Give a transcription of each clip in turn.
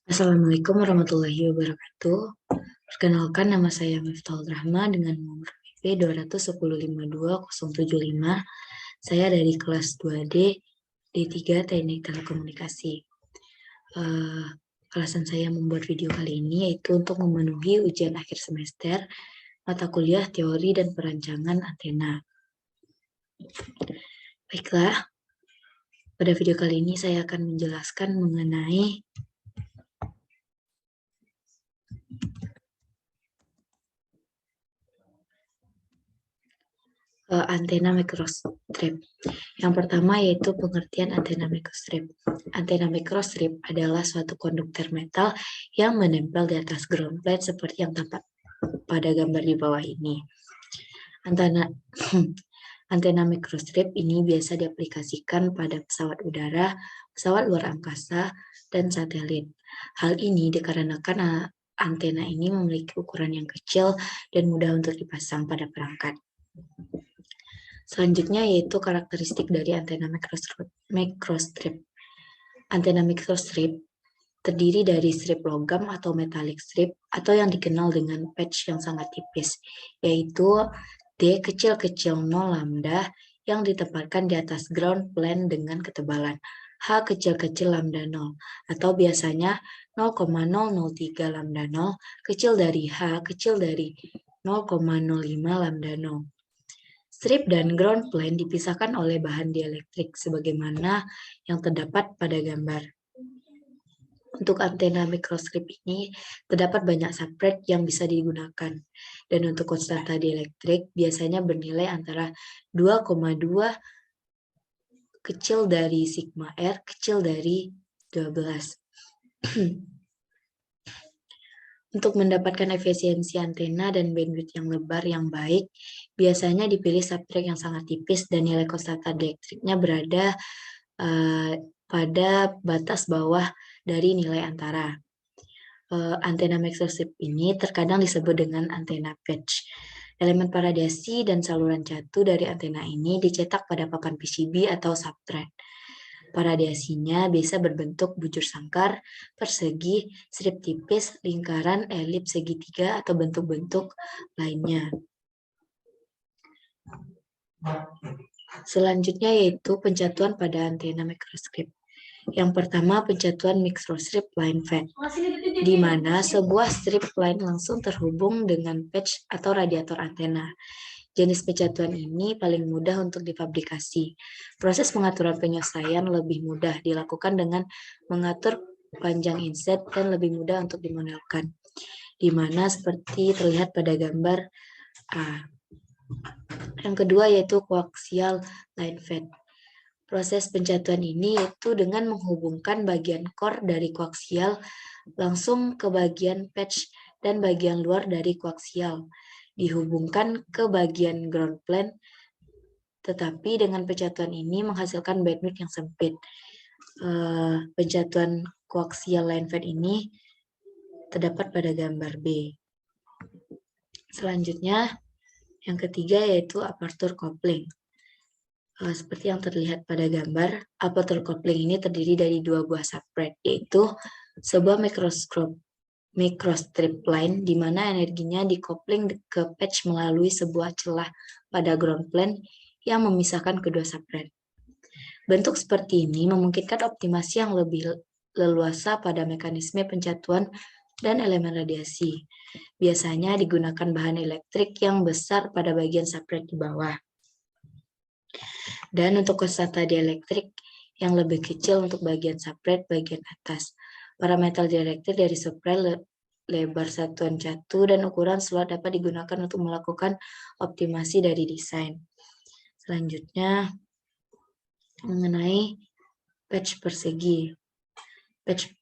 Assalamualaikum warahmatullahi wabarakatuh. Perkenalkan, nama saya Miftahul Rahma dengan nomor IP 21052-075. Saya dari kelas 2D D3 Teknik Telekomunikasi. Alasan saya membuat video kali ini yaitu untuk memenuhi ujian akhir semester mata kuliah teori dan perancangan antena. Baiklah, pada video kali ini saya akan menjelaskan mengenai antena microstrip. Yang pertama yaitu pengertian antena microstrip. Antena microstrip adalah suatu konduktor metal yang menempel di atas ground plate seperti yang tampak pada gambar di bawah ini. Antena microstrip ini biasa diaplikasikan pada pesawat udara, pesawat luar angkasa, dan satelit. Hal ini dikarenakan antena ini memiliki ukuran yang kecil dan mudah untuk dipasang pada perangkat. Selanjutnya yaitu karakteristik dari antena microstrip. Antena microstrip terdiri dari strip logam atau metallic strip atau yang dikenal dengan patch yang sangat tipis, yaitu D kecil-kecil 0 lambda yang ditempatkan di atas ground plane dengan ketebalan H kecil-kecil lambda 0 atau biasanya 0,003 lambda 0 kecil dari H kecil dari 0,05 lambda 0. Strip dan ground plane dipisahkan oleh bahan dielektrik sebagaimana yang terdapat pada gambar. Untuk antena microstrip ini terdapat banyak substrate yang bisa digunakan. Dan untuk konstanta dielektrik biasanya bernilai antara 2,2 kecil dari sigma R kecil dari 12. Untuk mendapatkan efisiensi antena dan bandwidth yang lebar yang baik, biasanya dipilih substrate yang sangat tipis dan nilai konstanta dielektriknya berada pada batas bawah dari nilai antara. Antena microstrip ini terkadang disebut dengan antena patch. Elemen paradiasi dan saluran catu dari antena ini dicetak pada papan PCB atau substrate. Paradiasinya biasa berbentuk bujur sangkar, persegi, strip tipis, lingkaran, elips, segitiga, atau bentuk-bentuk lainnya. Selanjutnya yaitu pencatuan pada antena microstrip. Yang pertama, pencatuan microstrip line fed, di mana sebuah strip line langsung terhubung dengan patch atau radiator antena. Jenis pencatuan ini paling mudah untuk difabrikasi. Proses pengaturan penyesuaian lebih mudah dilakukan dengan mengatur panjang inset dan lebih mudah untuk dimanualkan, di mana seperti terlihat pada gambar A. Yang kedua yaitu koaksial line fed. Proses pencatuan ini yaitu dengan menghubungkan bagian core dari koaksial langsung ke bagian patch dan bagian luar dari koaksial dihubungkan ke bagian ground plane, tetapi dengan pencatuan ini menghasilkan bandwidth yang sempit. Pencatuan koaksial line fed ini terdapat pada gambar B. Selanjutnya, yang ketiga yaitu aperture coupling. Seperti yang terlihat pada gambar, aperture coupling ini terdiri dari dua buah substrate, yaitu sebuah microstrip line di mana energinya dikopling ke patch melalui sebuah celah pada ground plane yang memisahkan kedua substrate. Bentuk seperti ini memungkinkan optimasi yang lebih leluasa pada mekanisme pencatuan dan elemen radiasi. Biasanya digunakan bahan elektrik yang besar pada bagian substrate di bawah. Dan untuk konstanta dielektrik yang lebih kecil untuk bagian substrate bagian atas. Parameter dielektrik dari substrate, lebar satuan catu, dan ukuran slot dapat digunakan untuk melakukan optimasi dari desain. Selanjutnya, mengenai patch persegi. Patch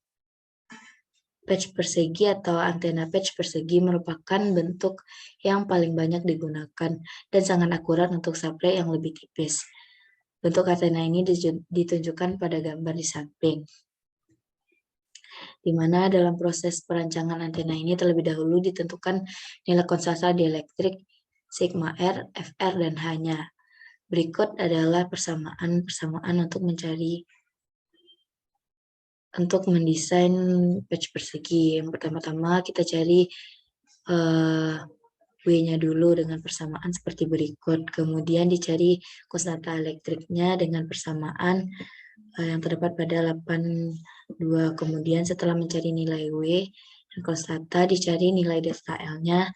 persegi atau antena patch persegi merupakan bentuk yang paling banyak digunakan dan sangat akurat untuk substrate yang lebih tipis. Bentuk antena ini ditunjukkan pada gambar di samping, di mana dalam proses perancangan antena ini terlebih dahulu ditentukan nilai konstanta dielektrik sigma R, Fr, dan H-nya. Berikut adalah persamaan untuk mencari untuk mendesain patch persegi. Yang pertama-tama kita cari W-nya dulu dengan persamaan seperti berikut. Kemudian dicari konstanta elektriknya dengan persamaan yang terdapat pada 82. Kemudian setelah mencari nilai W dan konstanta, dicari nilai delta L-nya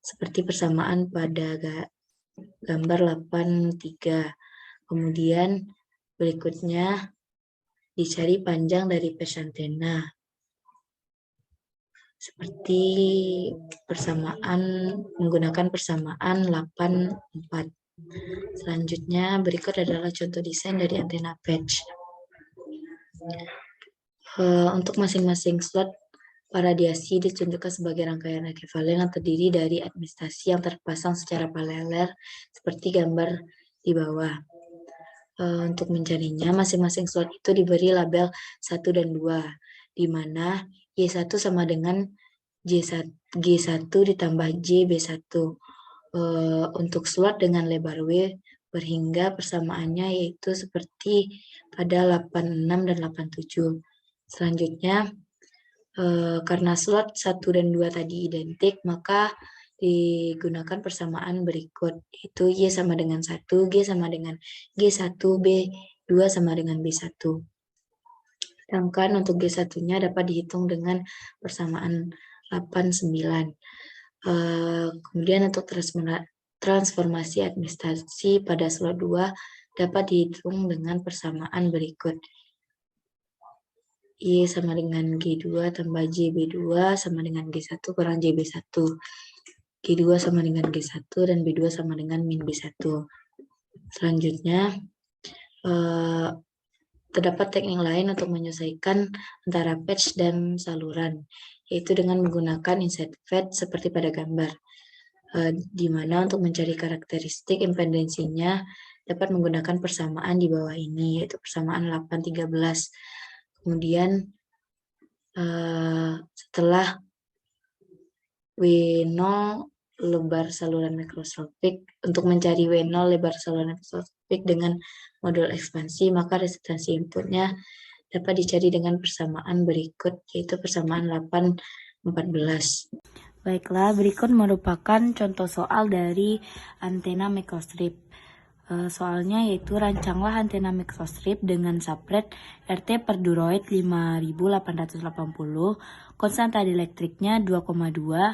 seperti persamaan pada gambar 83. Kemudian berikutnya dicari panjang dari patch antena seperti menggunakan persamaan 84. Selanjutnya berikut adalah contoh desain dari antena patch. Untuk masing-masing slot radiasi ditunjukkan sebagai rangkaian ekivalen yang terdiri dari administrasi yang terpasang secara paralel seperti gambar di bawah. Untuk mencarinya, masing-masing slot itu diberi label 1 dan 2, di mana Y1 sama dengan G1 ditambah JB1. Untuk slot dengan lebar W berhingga persamaannya yaitu seperti pada 86 dan 87. Selanjutnya, karena slot 1 dan 2 tadi identik, maka digunakan persamaan berikut, yaitu Y sama dengan 1, G sama dengan G1, B2 sama dengan B1. Sedangkan untuk G1-nya dapat dihitung dengan persamaan 89. Kemudian untuk transformasi administrasi pada slot 2 dapat dihitung dengan persamaan berikut. Y sama dengan G2 tambah JB2 sama dengan G1 kurang JB1. G2 sama dengan G1 dan B2 sama dengan min B1. Selanjutnya, terdapat teknik lain untuk menyesuaikan antara patch dan saluran, yaitu dengan menggunakan inside fade seperti pada gambar, di mana untuk mencari karakteristik impedensinya dapat menggunakan persamaan di bawah ini, yaitu persamaan 813. Kemudian setelah W0 lebar saluran mikroskopik, untuk mencari W0 lebar saluran mikroskopik dengan modul ekspansi, maka resistansi inputnya dapat dicari dengan persamaan berikut, yaitu persamaan 814. Baiklah, berikut merupakan contoh soal dari antena microstrip. Soalnya yaitu rancanglah antena microstrip dengan subret RT per duroid 5880, konstanta elektriknya 2,2,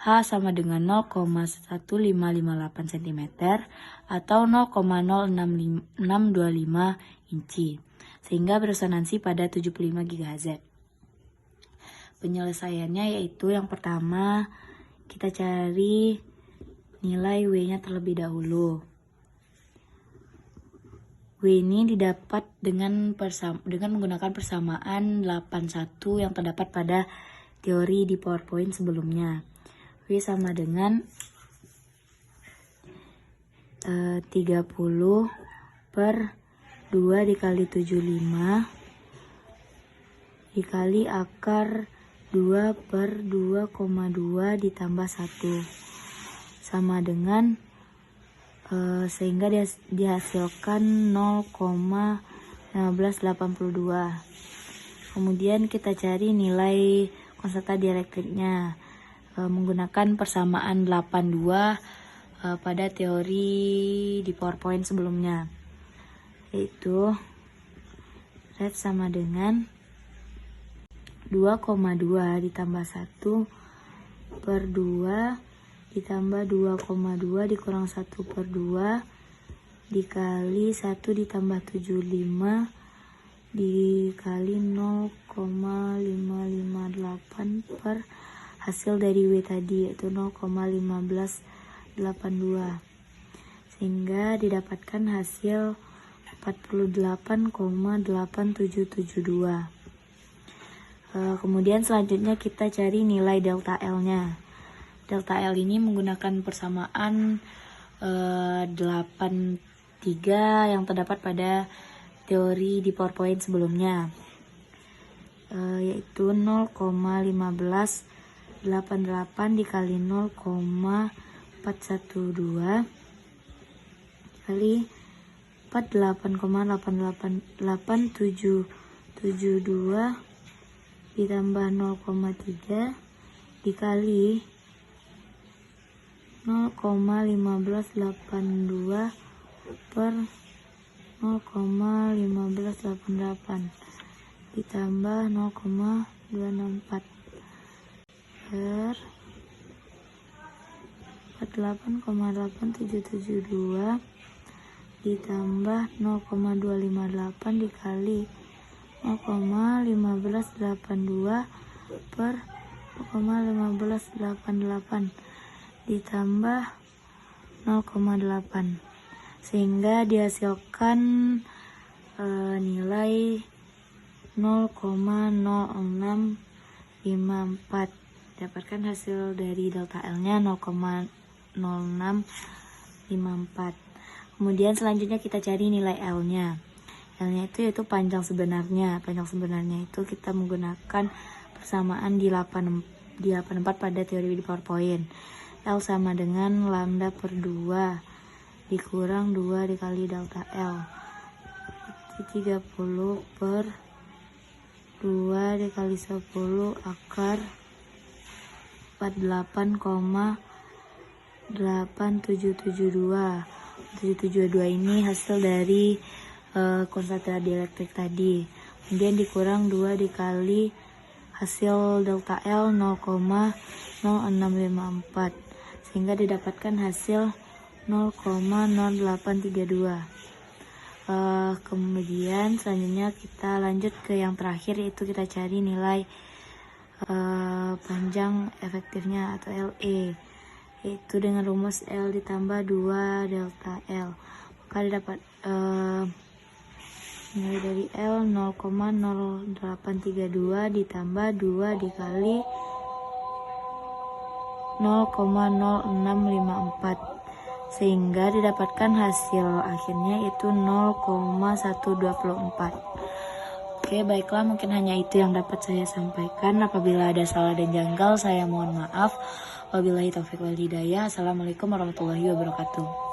H sama dengan 0,1558 cm atau 0,06625 inci, sehingga beresonansi pada 75 GHz. Penyelesaiannya yaitu yang pertama, kita cari nilai W-nya terlebih dahulu. W ini didapat dengan menggunakan persamaan 81 yang terdapat pada teori di PowerPoint sebelumnya. W sama dengan 30 per 2 dikali 75 dikali akar 2 per 2,2 ditambah 1 sama dengan sehingga dihasilkan 0,1582. Kemudian kita cari nilai konstanta dielektriknya menggunakan persamaan 82 pada teori di PowerPoint sebelumnya, yaitu Z sama dengan 2,2 ditambah 1 per 2 ditambah 2,2 dikurang 1 per 2 dikali 1 ditambah 75 dikali 0,558 per hasil dari W tadi, yaitu 0,1582, sehingga didapatkan hasil 48,8772. Kemudian selanjutnya kita cari nilai delta L-nya. Delta L ini menggunakan persamaan 83 yang terdapat pada teori di PowerPoint sebelumnya, yaitu 0,1588 dikali 0,412 dikali 48,887 772 ditambah 0,3 dikali 0,1582 per 0,1588 ditambah 0,264 per 48,8772 ditambah 0,258 dikali 0,1582 per 0,1588 ditambah 0,8 sehingga dihasilkan nilai 0,0654. Dapatkan hasil dari delta L-nya 0,0654. Kemudian selanjutnya kita cari nilai L-nya. L-nya itu yaitu panjang sebenarnya. Panjang sebenarnya itu kita menggunakan persamaan di 84 pada teori di PowerPoint. L sama dengan lambda per 2 dikurang 2 dikali delta L. Itu 30 per 2 dikali 10 akar 48,8772. 772 ini hasil dari konstanta dielektrik tadi. Kemudian dikurang 2 dikali hasil delta L 0,0654 sehingga didapatkan hasil 0,0832. Kemudian selanjutnya kita lanjut ke yang terakhir, yaitu kita cari nilai panjang efektifnya atau LE, yaitu dengan rumus L ditambah 2 delta L, maka didapat nilai dari L 0,0832 ditambah 2 dikali 0,0654 sehingga didapatkan hasil akhirnya itu 0,124. Oke, baiklah, mungkin hanya itu yang dapat saya sampaikan. Apabila ada salah dan janggal, saya mohon maaf. Wabillahi taufiq wal hidayah. Assalamualaikum warahmatullahi wabarakatuh.